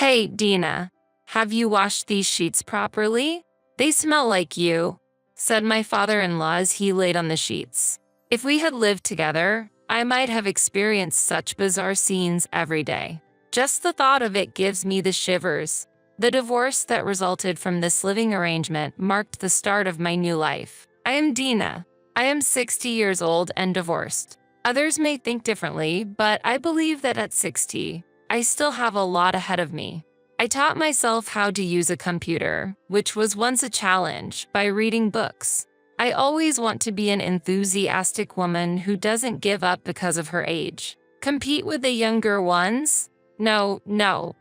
Hey, Dina, have you washed these sheets properly? They smell like you, said my father-in-law as he laid on the sheets. If we had lived together, I might have experienced such bizarre scenes every day. Just the thought of it gives me the shivers. The divorce that resulted from this living arrangement marked the start of my new life. I am Dina. I am 60 years old and divorced. Others may think differently, but I believe that at 60, I still have a lot ahead of me. I taught myself how to use a computer, which was once a challenge, by reading books. I always want to be an enthusiastic woman who doesn't give up because of her age. Compete with the younger ones? No,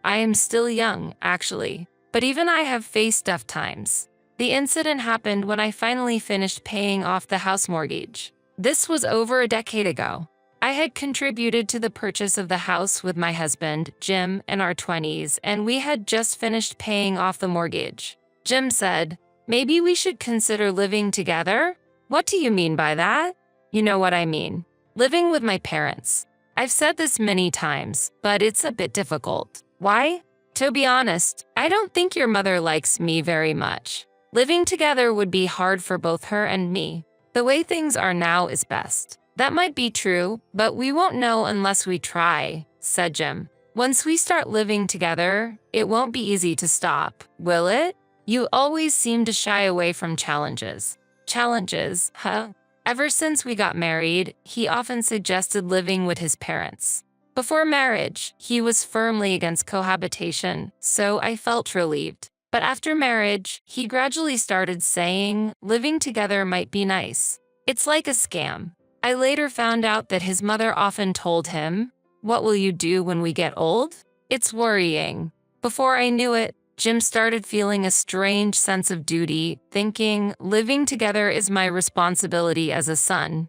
I am still young, actually. But even I have faced tough times. The incident happened when I finally finished paying off the house mortgage. This was over a decade ago. I had contributed to the purchase of the house with my husband, Jim, in our 20s, and we had just finished paying off the mortgage. Jim said, "Maybe we should consider living together?" What do you mean by that? You know what I mean. Living with my parents. I've said this many times, but it's a bit difficult. Why? To be honest, I don't think your mother likes me very much. Living together would be hard for both her and me. The way things are now is best. That might be true, but we won't know unless we try, said Jim. Once we start living together, it won't be easy to stop, will it? You always seem to shy away from challenges. Challenges, huh? Ever since we got married, he often suggested living with his parents. Before marriage, he was firmly against cohabitation, so I felt relieved. But after marriage, he gradually started saying living together might be nice. It's like a scam. I later found out that his mother often told him, "What will you do when we get old?" It's worrying. Before I knew it, Jim started feeling a strange sense of duty, thinking living together is my responsibility as a son,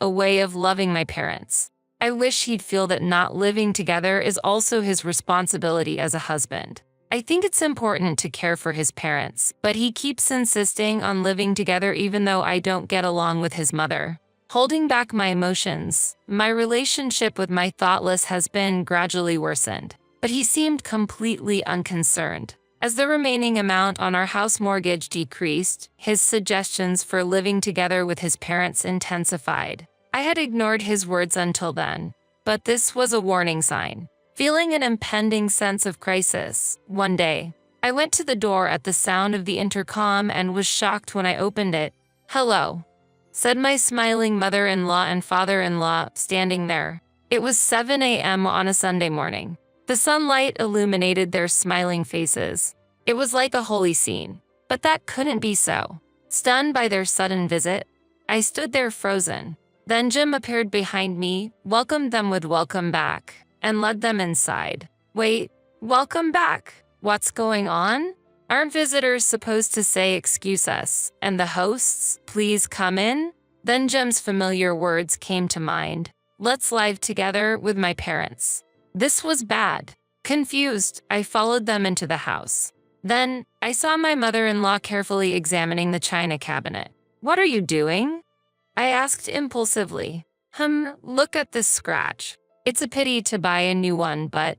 a way of loving my parents. I wish he'd feel that not living together is also his responsibility as a husband. I think it's important to care for his parents, but he keeps insisting on living together even though I don't get along with his mother. Holding back my emotions, my relationship with my thoughtless husband gradually worsened, but he seemed completely unconcerned. As the remaining amount on our house mortgage decreased, his suggestions for living together with his parents intensified. I had ignored his words until then, but this was a warning sign. Feeling an impending sense of crisis, one day, I went to the door at the sound of the intercom and was shocked when I opened it. "Hello," said my smiling mother-in-law and father-in-law standing there. It was 7 a.m. on a Sunday morning. The sunlight illuminated their smiling faces. It was like a holy scene, but that couldn't be so. Stunned by their sudden visit, I stood there frozen. Then Jim appeared behind me, welcomed them with "Welcome back," and led them inside. "Wait, welcome back? What's going on? Aren't visitors supposed to say excuse us, and the hosts, please come in?" Then Jim's familiar words came to mind. "Let's live together with my parents." This was bad. Confused, I followed them into the house. Then, I saw my mother-in-law carefully examining the china cabinet. "What are you doing?" I asked impulsively. Look at this scratch. It's a pity to buy a new one, but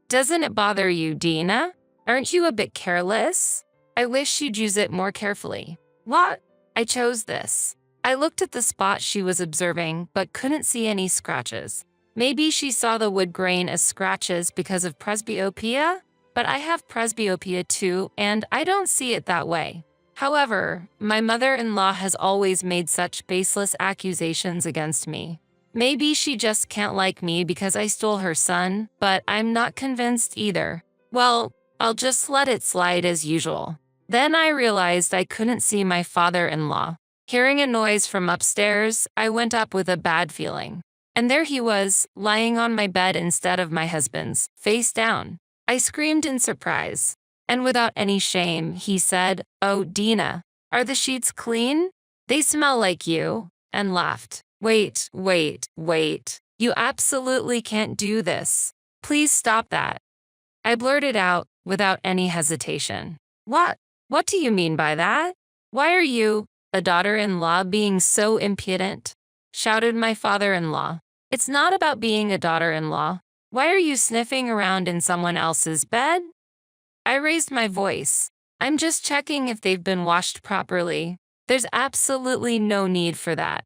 doesn't it bother you, Dina? Aren't you a bit careless? I wish you'd use it more carefully." "What?" I chose this. I looked at the spot she was observing, but couldn't see any scratches. Maybe she saw the wood grain as scratches because of presbyopia? But I have presbyopia too, and I don't see it that way. However, my mother-in-law has always made such baseless accusations against me. Maybe she just can't like me because I stole her son, but I'm not convinced either. Well, I'll just let it slide as usual. Then I realized I couldn't see my father-in-law. Hearing a noise from upstairs, I went up with a bad feeling. And there he was, lying on my bed instead of my husband's, face down. I screamed in surprise. And without any shame, he said, "Oh, Dina, are the sheets clean? They smell like you," and laughed. Wait. You absolutely can't do this. Please stop that." I blurted out without any hesitation. What do you mean by that? Why are you, a daughter-in-law, being so impudent?" shouted my father-in-law. "It's not about being a daughter-in-law. Why are you sniffing around in someone else's bed?" I raised my voice. I'm just checking if they've been washed properly. There's absolutely no need for that.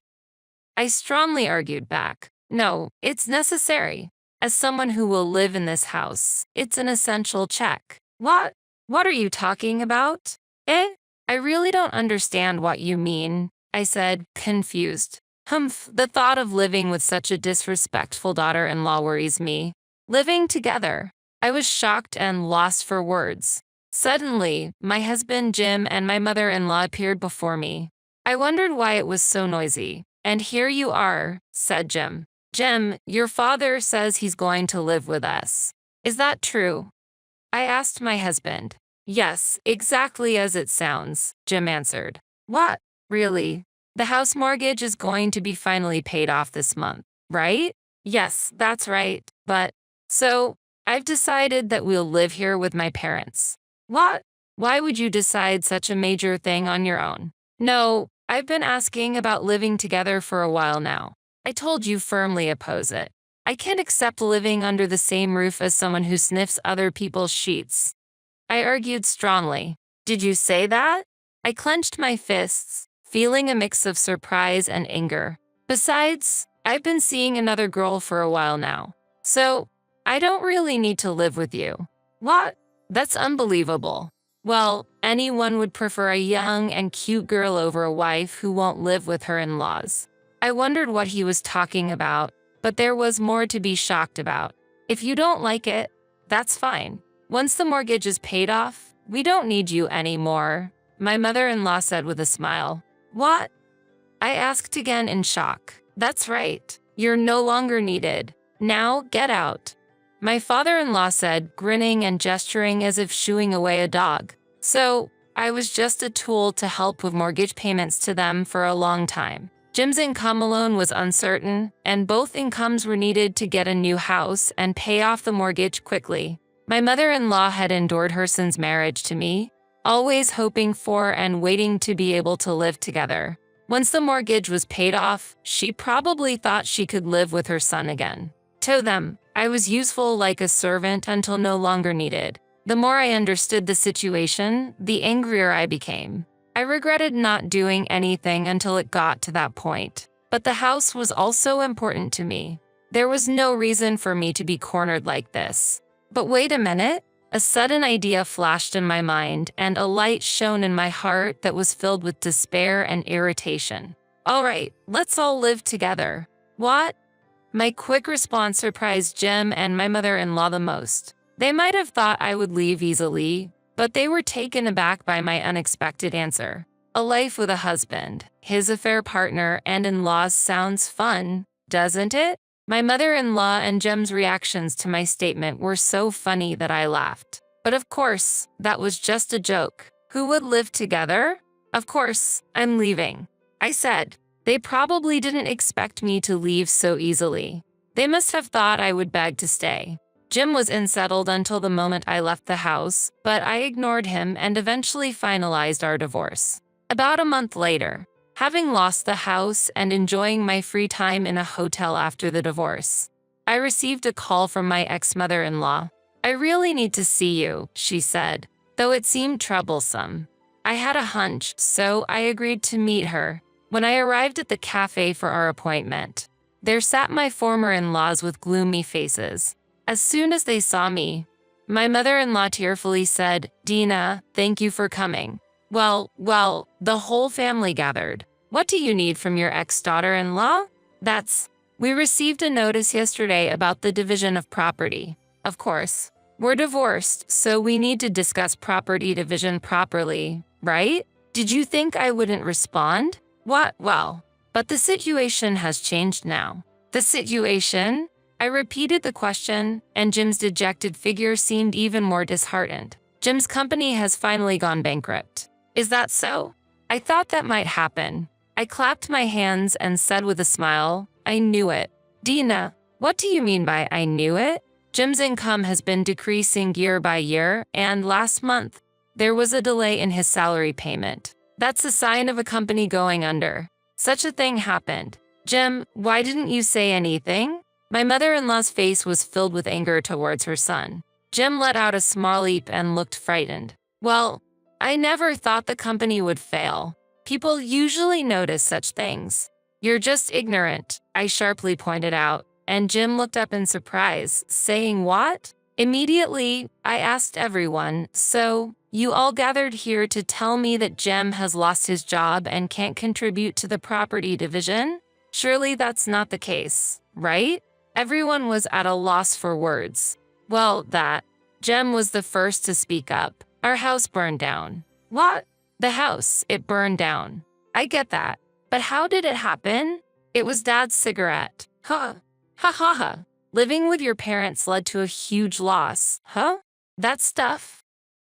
I strongly argued back. No, it's necessary. As someone who will live in this house, it's an essential check. What? What are you talking about? Eh? I really don't understand what you mean, I said, confused. Humph, the thought of living with such a disrespectful daughter-in-law worries me. Living together. I was shocked and lost for words. Suddenly, my husband Jim and my mother-in-law appeared before me. I wondered why it was so noisy. And here you are, said Jim. Jim, your father says he's going to live with us. Is that true? I asked my husband. Yes, exactly as it sounds, Jim answered. What? Really? The house mortgage is going to be finally paid off this month, right? Yes, that's right, but… So, I've decided that we'll live here with my parents. What? Why would you decide such a major thing on your own? No, I've been asking about living together for a while now. I told you firmly oppose it. I can't accept living under the same roof as someone who sniffs other people's sheets. I argued strongly. Did you say that? I clenched my fists, feeling a mix of surprise and anger. Besides, I've been seeing another girl for a while now. So, I don't really need to live with you. What? That's unbelievable. Well, anyone would prefer a young and cute girl over a wife who won't live with her in-laws. I wondered what he was talking about, but there was more to be shocked about. If you don't like it, that's fine. Once the mortgage is paid off, we don't need you anymore, my mother-in-law said with a smile. What? I asked again in shock. That's right. You're no longer needed. Now get out. My father-in-law said, grinning and gesturing as if shooing away a dog. So, I was just a tool to help with mortgage payments to them for a long time. Jim's income alone was uncertain, and both incomes were needed to get a new house and pay off the mortgage quickly. My mother-in-law had endured her son's marriage to me, always hoping for and waiting to be able to live together. Once the mortgage was paid off, she probably thought she could live with her son again. To them, I was useful like a servant until no longer needed. The more I understood the situation, the angrier I became. I regretted not doing anything until it got to that point. But the house was also important to me. There was no reason for me to be cornered like this. But wait a minute. A sudden idea flashed in my mind, and a light shone in my heart that was filled with despair and irritation. All right, let's all live together. What? My quick response surprised Jim and my mother-in-law the most. They might have thought I would leave easily, but they were taken aback by my unexpected answer. A life with a husband, his affair partner, and in-laws sounds fun, doesn't it? My mother-in-law and Jim's reactions to my statement were so funny that I laughed. But of course, that was just a joke. Who would live together? Of course, I'm leaving, I said. They probably didn't expect me to leave so easily. They must have thought I would beg to stay. Jim was unsettled until the moment I left the house, but I ignored him and eventually finalized our divorce. About a month later, having lost the house and enjoying my free time in a hotel after the divorce, I received a call from my ex-mother-in-law. I really need to see you, she said, though it seemed troublesome. I had a hunch, so I agreed to meet her. When I arrived at the cafe for our appointment, there sat my former in-laws with gloomy faces. As soon as they saw me, my mother-in-law tearfully said, "Dina, thank you for coming." Well, the whole family gathered. What do you need from your ex-daughter-in-law? We received a notice yesterday about the division of property. Of course, we're divorced, so we need to discuss property division properly, right? Did you think I wouldn't respond? What? Well, but the situation has changed now. The situation? I repeated the question, and Jim's dejected figure seemed even more disheartened. Jim's company has finally gone bankrupt. Is that so? I thought that might happen. I clapped my hands and said with a smile, I knew it. Dina, what do you mean by I knew it? Jim's income has been decreasing year by year, and last month, there was a delay in his salary payment. That's a sign of a company going under. Such a thing happened. Jim, why didn't you say anything? My mother-in-law's face was filled with anger towards her son. Jim let out a small leap and looked frightened. Well, I never thought the company would fail. People usually notice such things. You're just ignorant, I sharply pointed out, and Jim looked up in surprise, saying what? Immediately, I asked everyone, so, you all gathered here to tell me that Jim has lost his job and can't contribute to the property division? Surely that's not the case, right? Everyone was at a loss for words. Well, Jem was the first to speak up. Our house burned down. What? The house, it burned down. I get that. But how did it happen? It was Dad's cigarette. Huh. Ha ha ha. Living with your parents led to a huge loss. Huh? That stuff?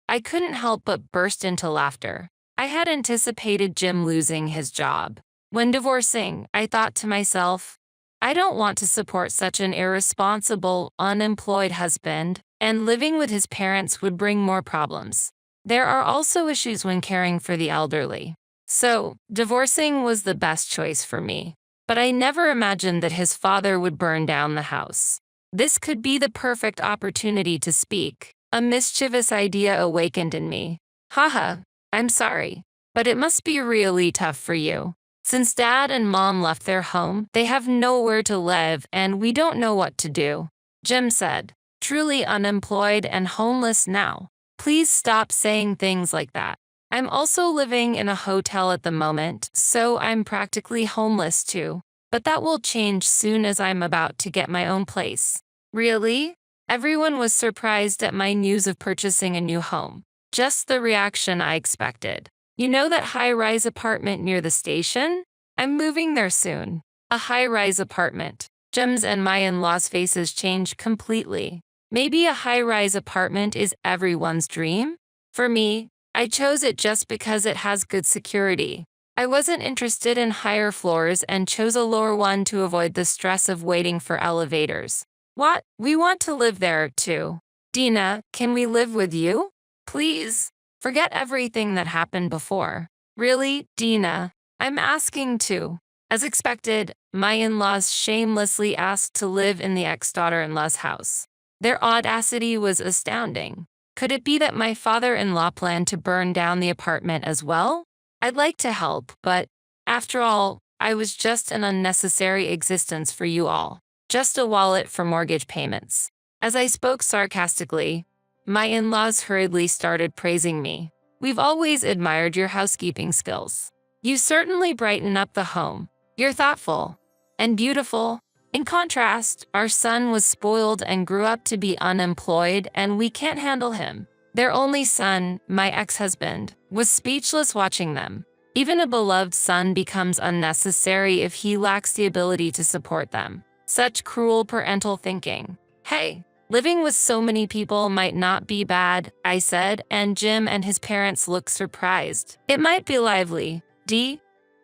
I couldn't help but burst into laughter. I had anticipated Jim losing his job. When divorcing, I thought to myself, I don't want to support such an irresponsible, unemployed husband, and living with his parents would bring more problems. There are also issues when caring for the elderly. So, divorcing was the best choice for me. But I never imagined that his father would burn down the house. This could be the perfect opportunity to speak. A mischievous idea awakened in me. Haha, I'm sorry, but it must be really tough for you. Since Dad and Mom left their home, they have nowhere to live and we don't know what to do. Jim said, truly unemployed and homeless now. Please stop saying things like that. I'm also living in a hotel at the moment, so I'm practically homeless too. But that will change soon as I'm about to get my own place. Really? Everyone was surprised at my news of purchasing a new home. Just the reaction I expected. You know that high-rise apartment near the station? I'm moving there soon. A high-rise apartment. Jim's and my in-laws' faces changed completely. Maybe a high-rise apartment is everyone's dream? For me, I chose it just because it has good security. I wasn't interested in higher floors and chose a lower one to avoid the stress of waiting for elevators. What? We want to live there, too. Dina, can we live with you? Please. Forget everything that happened before. Really, Dina? I'm asking to. As expected, my in-laws shamelessly asked to live in the ex-daughter-in-law's house. Their audacity was astounding. Could it be that my father-in-law planned to burn down the apartment as well? I'd like to help, but after all, I was just an unnecessary existence for you all. Just a wallet for mortgage payments. As I spoke sarcastically, my in-laws hurriedly started praising me. We've always admired your housekeeping skills. You certainly brighten up the home. You're thoughtful and beautiful. In contrast, our son was spoiled and grew up to be unemployed, and we can't handle him. Their only son, my ex-husband, was speechless watching them. Even a beloved son becomes unnecessary if he lacks the ability to support them. Such cruel parental thinking. Hey, living with so many people might not be bad, I said, and Jim and his parents looked surprised. It might be lively.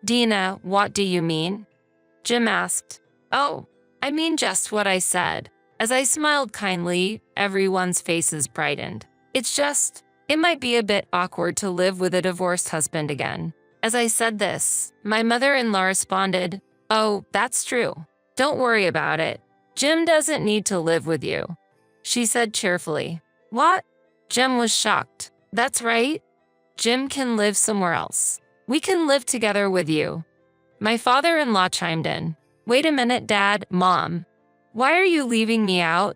Dina, what do you mean? Jim asked. Oh, I mean just what I said. As I smiled kindly, everyone's faces brightened. It's just, it might be a bit awkward to live with a divorced husband again. As I said this, my mother-in-law responded, Oh, that's true. Don't worry about it. Jim doesn't need to live with you. She said cheerfully. What? Jim was shocked. That's right. Jim can live somewhere else. We can live together with you. My father-in-law chimed in. Wait a minute, Dad, Mom. Why are you leaving me out?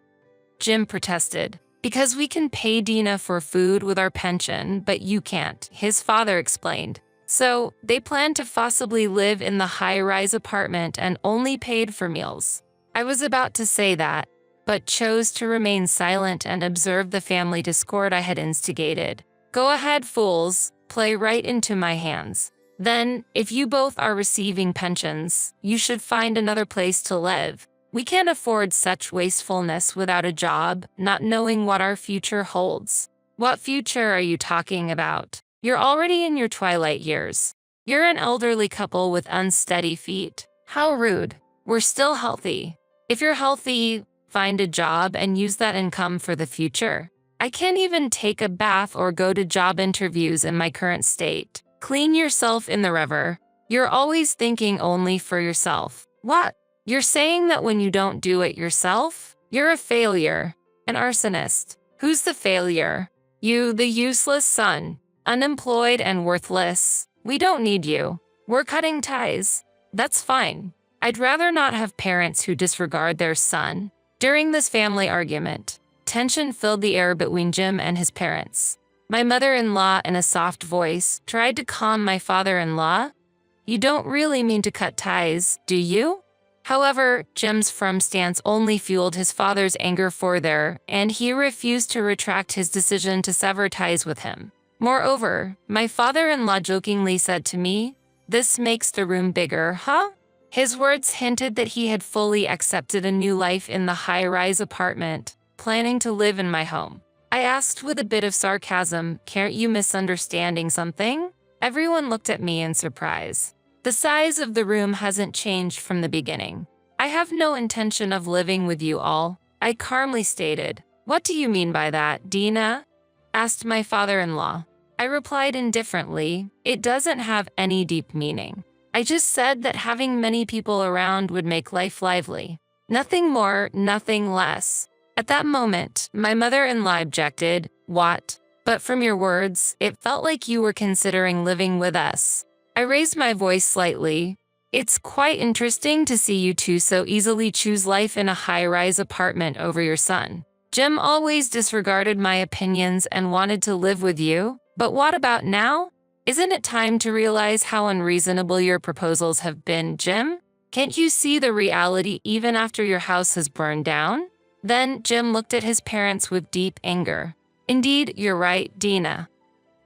Jim protested. Because we can pay Dina for food with our pension, but you can't, his father explained. So, they planned to forcibly live in the high-rise apartment and only paid for meals. I was about to say that, but chose to remain silent and observe the family discord I had instigated. Go ahead, fools, play right into my hands. Then, if you both are receiving pensions, you should find another place to live. We can't afford such wastefulness without a job, not knowing what our future holds. What future are you talking about? You're already in your twilight years. You're an elderly couple with unsteady feet. How rude. We're still healthy. If you're healthy, find a job and use that income for the future. I can't even take a bath or go to job interviews in my current state. Clean yourself in the river. You're always thinking only for yourself. What? You're saying that when you don't do it yourself, you're a failure, an arsonist. Who's the failure? You, the useless son. Unemployed and worthless. We don't need you. We're cutting ties. That's fine. I'd rather not have parents who disregard their son. During this family argument, tension filled the air between Jim and his parents. My mother-in-law, in a soft voice, tried to calm my father-in-law. You don't really mean to cut ties, do you? However, Jim's firm stance only fueled his father's anger further, and he refused to retract his decision to sever ties with him. Moreover, my father-in-law jokingly said to me, "This makes the room bigger, huh?" His words hinted that he had fully accepted a new life in the high-rise apartment, planning to live in my home. I asked with a bit of sarcasm, "Can't you misunderstanding something?" Everyone looked at me in surprise. The size of the room hasn't changed from the beginning. I have no intention of living with you all, I calmly stated. What do you mean by that, Dina? Asked my father-in-law. I replied indifferently, it doesn't have any deep meaning. I just said that having many people around would make life lively. Nothing more, nothing less. At that moment, my mother-in-law objected, "What? But from your words, it felt like you were considering living with us." I raised my voice slightly. It's quite interesting to see you two so easily choose life in a high-rise apartment over your son. Jim always disregarded my opinions and wanted to live with you, but what about now? Isn't it time to realize how unreasonable your proposals have been, Jim? Can't you see the reality even after your house has burned down? Then Jim looked at his parents with deep anger. Indeed, you're right, Dina.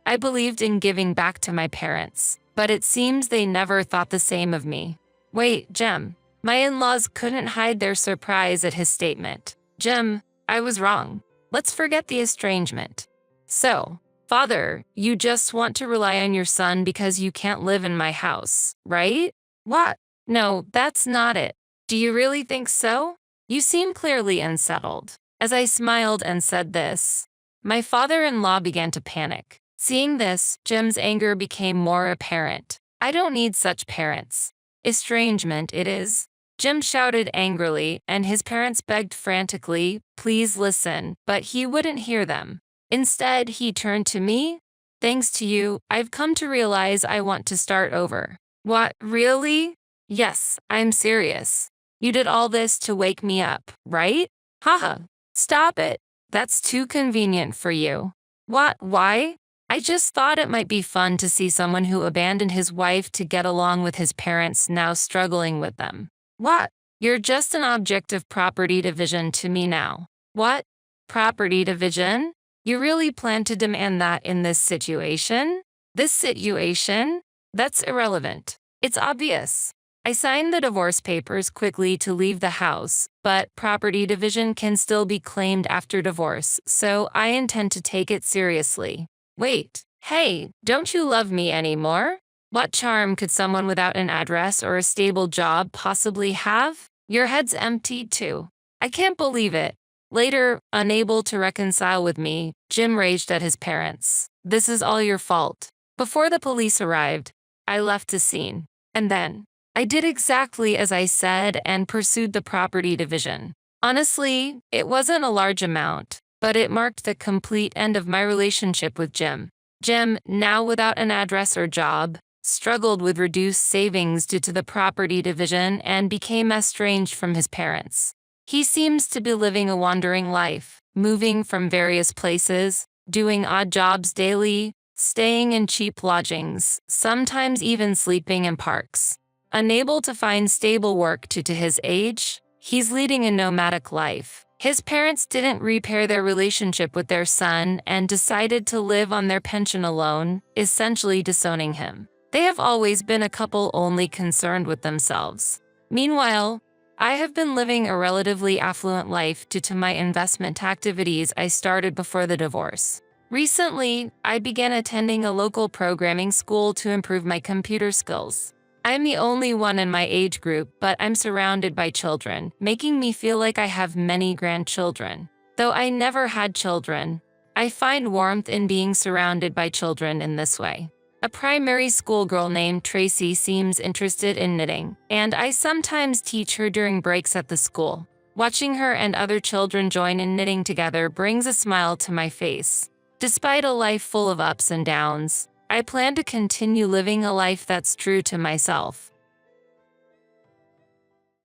I believed in giving back to my parents, but it seems they never thought the same of me. Wait, Jim. My in-laws couldn't hide their surprise at his statement. Jim, I was wrong. Let's forget the estrangement. So, Father, you just want to rely on your son because you can't live in my house, right? What? No, that's not it. Do you really think so? You seem clearly unsettled. As I smiled and said this, my father-in-law began to panic. Seeing this, Jim's anger became more apparent. I don't need such parents. Estrangement it is. Jim shouted angrily, and his parents begged frantically, "Please listen," but he wouldn't hear them. Instead, he turned to me. "Thanks to you, I've come to realize I want to start over." What, really? Yes, I'm serious. You did all this to wake me up, right? Haha, stop it. That's too convenient for you. What, why? I just thought it might be fun to see someone who abandoned his wife to get along with his parents now struggling with them. What? You're just an object of property division to me now. What? Property division? You really plan to demand that in this situation? This situation? That's irrelevant. It's obvious. I signed the divorce papers quickly to leave the house, but property division can still be claimed after divorce, so I intend to take it seriously. Wait, hey, don't you love me anymore? What charm could someone without an address or a stable job possibly have? Your head's empty too. I can't believe it. Later, unable to reconcile with me, Jim raged at his parents. This is all your fault. Before the police arrived, I left the scene. And then, I did exactly as I said and pursued the property division. Honestly, it wasn't a large amount, but it marked the complete end of my relationship with Jim. Jim, now without an address or job, struggled with reduced savings due to the property division and became estranged from his parents. He seems to be living a wandering life, moving from various places, doing odd jobs daily, staying in cheap lodgings, sometimes even sleeping in parks. Unable to find stable work due to his age, he's leading a nomadic life. His parents didn't repair their relationship with their son and decided to live on their pension alone, essentially disowning him. They have always been a couple only concerned with themselves. Meanwhile, I have been living a relatively affluent life due to my investment activities I started before the divorce. Recently, I began attending a local programming school to improve my computer skills. I'm the only one in my age group, but I'm surrounded by children, making me feel like I have many grandchildren. Though I never had children, I find warmth in being surrounded by children in this way. A primary school girl named Tracy seems interested in knitting, and I sometimes teach her during breaks at the school. Watching her and other children join in knitting together brings a smile to my face. Despite a life full of ups and downs, I plan to continue living a life that's true to myself.